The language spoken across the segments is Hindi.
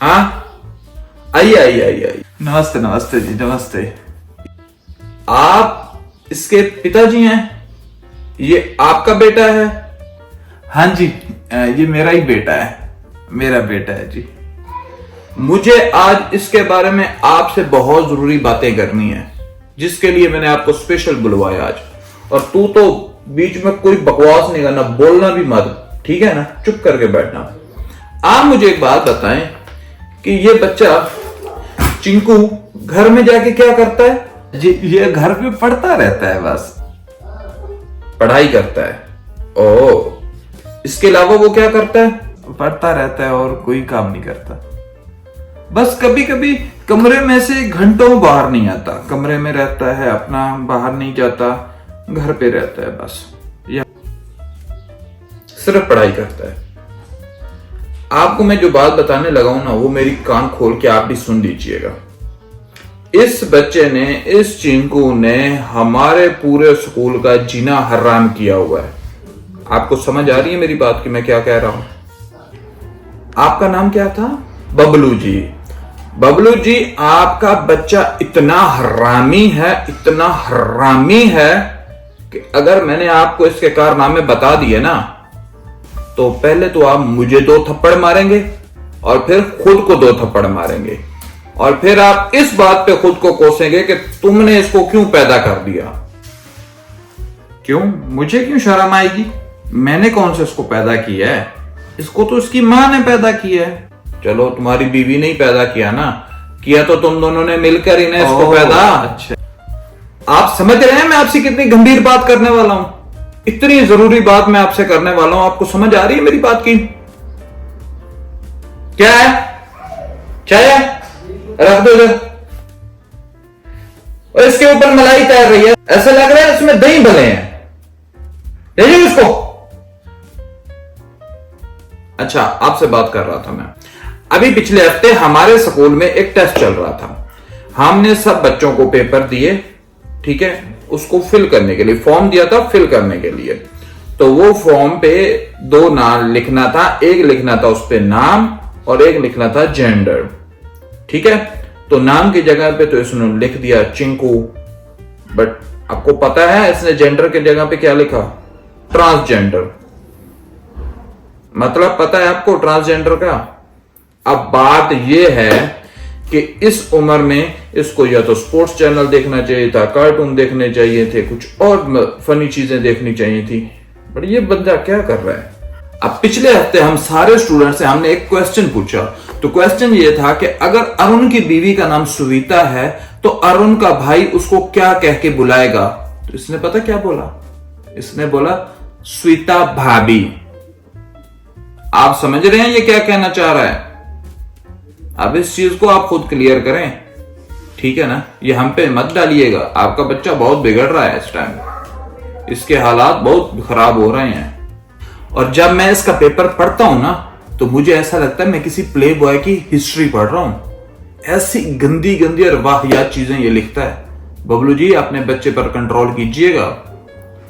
हाँ, आइए आइए आइए आइए। नमस्ते नमस्ते जी, नमस्ते। आप इसके पिताजी हैं? ये आपका बेटा है? हाँ जी, ये मेरा ही बेटा है, मेरा बेटा है जी। मुझे आज इसके बारे में आपसे बहुत जरूरी बातें करनी है, जिसके लिए मैंने आपको स्पेशल बुलवाया आज। और तू तो बीच में कोई बकवास नहीं करना, बोलना भी मत, ठीक है ना? चुप करके बैठना। आप मुझे एक बात बताएं कि ये बच्चा चिंकू घर में जाके क्या करता है? जी, ये घर पे पढ़ता रहता है, बस पढ़ाई करता है। ओह, इसके अलावा वो क्या करता है? पढ़ता रहता है और कोई काम नहीं करता। बस कभी कभी कमरे में से घंटों बाहर नहीं आता, कमरे में रहता है अपना, बाहर नहीं जाता, घर पे रहता है, बस या सिर्फ पढ़ाई करता है। आपको मैं जो बात बताने लगा हूं ना, वो मेरी कान खोल के आप भी सुन लीजिएगा। इस बच्चे ने, इस चिंकू ने हमारे पूरे स्कूल का जीना हराम किया हुआ है। आपको समझ आ रही है मेरी बात कि मैं क्या कह रहा हूं? आपका नाम क्या था? बबलू जी। बबलू जी, आपका बच्चा इतना हरामी है, इतना हरामी है कि अगर मैंने आपको इसके कारनामे बता दिए ना, तो पहले तो आप मुझे 2 थप्पड़ मारेंगे और फिर खुद को 2 थप्पड़ मारेंगे, और फिर आप इस बात पे खुद को कोसेंगे कि तुमने इसको क्यों पैदा कर दिया। क्यों? मुझे क्यों शर्म आएगी? मैंने कौन से इसको पैदा किया है? इसको तो इसकी मां ने पैदा किया है। चलो, तुम्हारी बीवी ने ही पैदा किया ना, किया तो तुम दोनों ने मिलकर ही ने इसको पैदा। अच्छा, आप समझ रहे हैं मैं आपसे कितनी गंभीर बात करने वाला हूं? इतनी जरूरी बात मैं आपसे करने वाला हूं, आपको समझ आ रही है मेरी बात की? क्या है? चाय रख दो इधर। और इसके ऊपर मलाई तैर रही है, ऐसा लग रहा है इसमें दही भले हैं। देखिए उसको। अच्छा, आपसे बात कर रहा था मैं। अभी पिछले हफ्ते हमारे स्कूल में एक टेस्ट चल रहा था। हमने सब बच्चों को पेपर दिए, ठीक है, उसको फिल करने के लिए फॉर्म दिया था, फिल करने के लिए। तो वो फॉर्म पे 2 नाम लिखना था, एक लिखना था उस पे नाम और एक लिखना था जेंडर, ठीक है। तो नाम की जगह पे तो इसने लिख दिया चिंकू, बट आपको पता है इसने जेंडर की जगह पे क्या लिखा? ट्रांसजेंडर। मतलब पता है आपको ट्रांसजेंडर का? अब बात यह है कि इस उम्र में इसको या तो स्पोर्ट्स चैनल देखना चाहिए था, कार्टून देखने चाहिए थे, कुछ और फनी चीजें देखनी चाहिए थी, बट ये बंदा क्या कर रहा है? अब पिछले हफ्ते हम सारे स्टूडेंट से हमने एक क्वेश्चन पूछा। तो क्वेश्चन ये था कि अगर अरुण की बीवी का नाम सुविता है तो अरुण का भाई उसको क्या कह के बुलाएगा? तो इसने पता क्या बोला? इसने बोला स्वीता भाभी। आप समझ रहे हैं ये क्या कहना चाह रहा है? अब इस चीज को आप खुद क्लियर करें, ठीक है ना? ये हम पे मत डालिएगा। आपका बच्चा बहुत बिगड़ रहा है इस टाइम, इसके हालात बहुत खराब हो रहे हैं। और जब मैं इसका पेपर पढ़ता हूं ना, तो मुझे ऐसा लगता है मैं किसी प्ले बॉय की हिस्ट्री पढ़ रहा हूं। ऐसी गंदी गंदी और वाहियात चीजें ये लिखता है। बबलू जी, अपने बच्चे पर कंट्रोल कीजिएगा,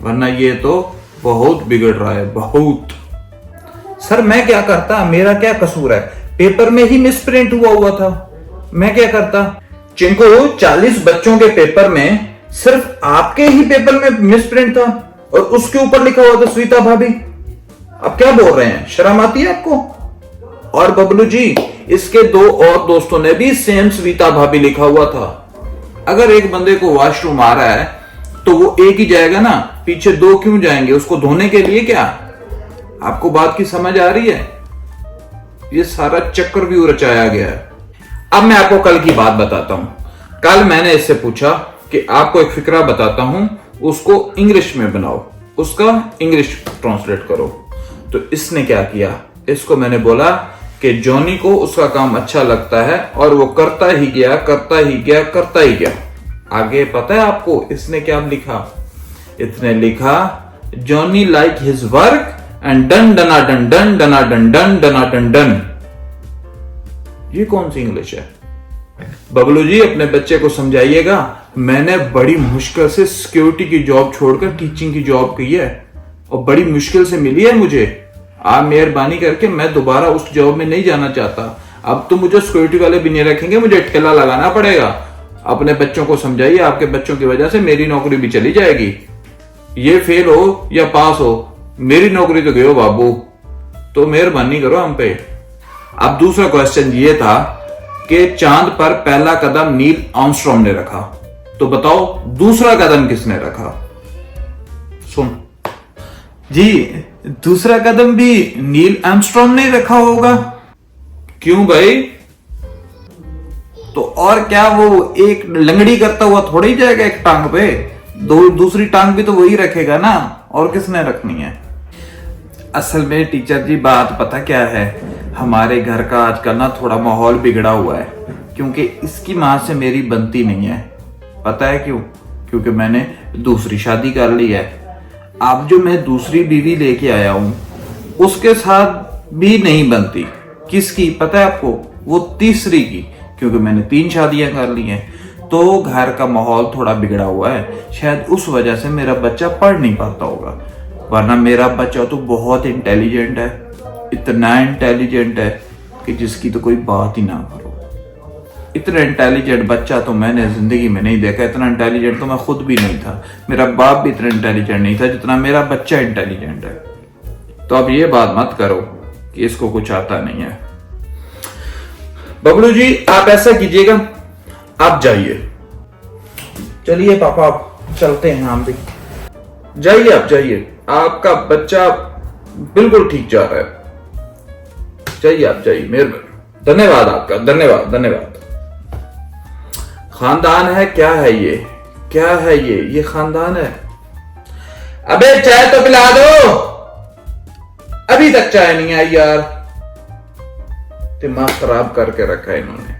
वरना ये तो बहुत बिगड़ रहा है, बहुत। सर मैं क्या करता? मेरा क्या कसूर है? पेपर में ही मिसप्रिंट हुआ था, मैं क्या करता? चिंकू, 40 बच्चों के पेपर में सिर्फ आपके ही पेपर में मिसप्रिंट था और उसके ऊपर लिखा हुआ था स्वीता भाभी। अब क्या बोल रहे हैं? शर्म आती है आपको? और बबलू जी, इसके 2 और दोस्तों ने भी सेम स्वीता भाभी लिखा हुआ था। अगर एक बंदे को वॉशरूम आ रहा है तो वो एक ही जाएगा ना, पीछे 2 क्यों जाएंगे उसको धोने के लिए? क्या आपको बात की समझ आ रही है? ये सारा चक्रव्यूह रचाया गया है। अब मैं आपको कल की बात बताता हूं। कल मैंने इससे पूछा कि आपको एक फिक्रा बताता हूं, उसको इंग्लिश में बनाओ, उसका इंग्लिश ट्रांसलेट करो। तो इसने क्या किया? इसको मैंने बोला कि जॉनी को उसका काम अच्छा लगता है और वो करता ही गया, करता ही गया, करता ही गया। आगे पता है आपको इसने क्या लिखा? इसने लिखा Johnny like his work and डन डना डन डन डना डन डन डना डन डन। ये कौन सी इंग्लिश है? बबलू जी, अपने बच्चे को समझाइएगा। मैंने बड़ी मुश्किल से सिक्योरिटी की जॉब छोड़कर टीचिंग की जॉब की है और बड़ी मुश्किल से मिली है मुझे। आप मेहरबानी करके, मैं दोबारा उस जॉब में नहीं जाना चाहता। अब तो मुझे सिक्योरिटी वाले भी नहीं रखेंगे, मुझे ठेला लगाना पड़ेगा। अपने बच्चों को समझाइए, आपके बच्चों की वजह से मेरी नौकरी भी चली जाएगी। ये फेल हो या पास हो, मेरी नौकरी तो गई हो बाबू, तो मेहरबानी करो हम पे। अब दूसरा क्वेश्चन ये था कि चांद पर पहला कदम नील आर्मस्ट्रॉन्ग ने रखा, तो बताओ दूसरा कदम किसने रखा? सुन जी, दूसरा कदम भी नील आर्मस्ट्रॉन्ग ने रखा होगा। क्यों भाई? तो और क्या, वो एक लंगड़ी करता हुआ थोड़ा ही जाएगा एक टांग पे, दूसरी टांग भी तो वही रखेगा ना, और किसने रखनी है? असल में टीचर जी बात पता क्या है, हमारे घर का आजकल ना थोड़ा माहौल बिगड़ा हुआ है, क्योंकि इसकी माँ से मेरी बनती नहीं है। पता है क्यों? क्योंकि मैंने दूसरी शादी कर ली है। अब जो मैं दूसरी बीवी लेके आया हूं उसके साथ भी नहीं बनती। किसकी पता है आपको? वो तीसरी की, क्योंकि मैंने 3 शादियां कर ली हैं। तो घर का माहौल थोड़ा बिगड़ा हुआ है, शायद उस वजह से मेरा बच्चा पढ़ नहीं पाता होगा, वरना मेरा बच्चा तो बहुत इंटेलिजेंट है, इतना इंटेलिजेंट है कि जिसकी तो कोई बात ही ना करो। इतना इंटेलिजेंट बच्चा तो मैंने जिंदगी में नहीं देखा। इतना इंटेलिजेंट तो मैं खुद भी नहीं था, मेरा बाप भी इतना इंटेलिजेंट नहीं था जितना मेरा बच्चा इंटेलिजेंट है। तो अब ये बात मत करो कि इसको कुछ आता नहीं है। बबलू जी आप ऐसा कीजिएगा, आप जाइए। चलिए पापा, आप चलते हैं हम भी। जाइए, आप जाइए, आपका बच्चा बिल्कुल ठीक जा रहा है। जाइए, आप जाइए, मेहरबानी, धन्यवाद आपका, धन्यवाद धन्यवाद। खानदान है, क्या है ये, क्या है ये खानदान है। अबे चाय तो पिला दो, अभी तक चाय नहीं आई यार। दिमाग खराब करके रखा है इन्होंने।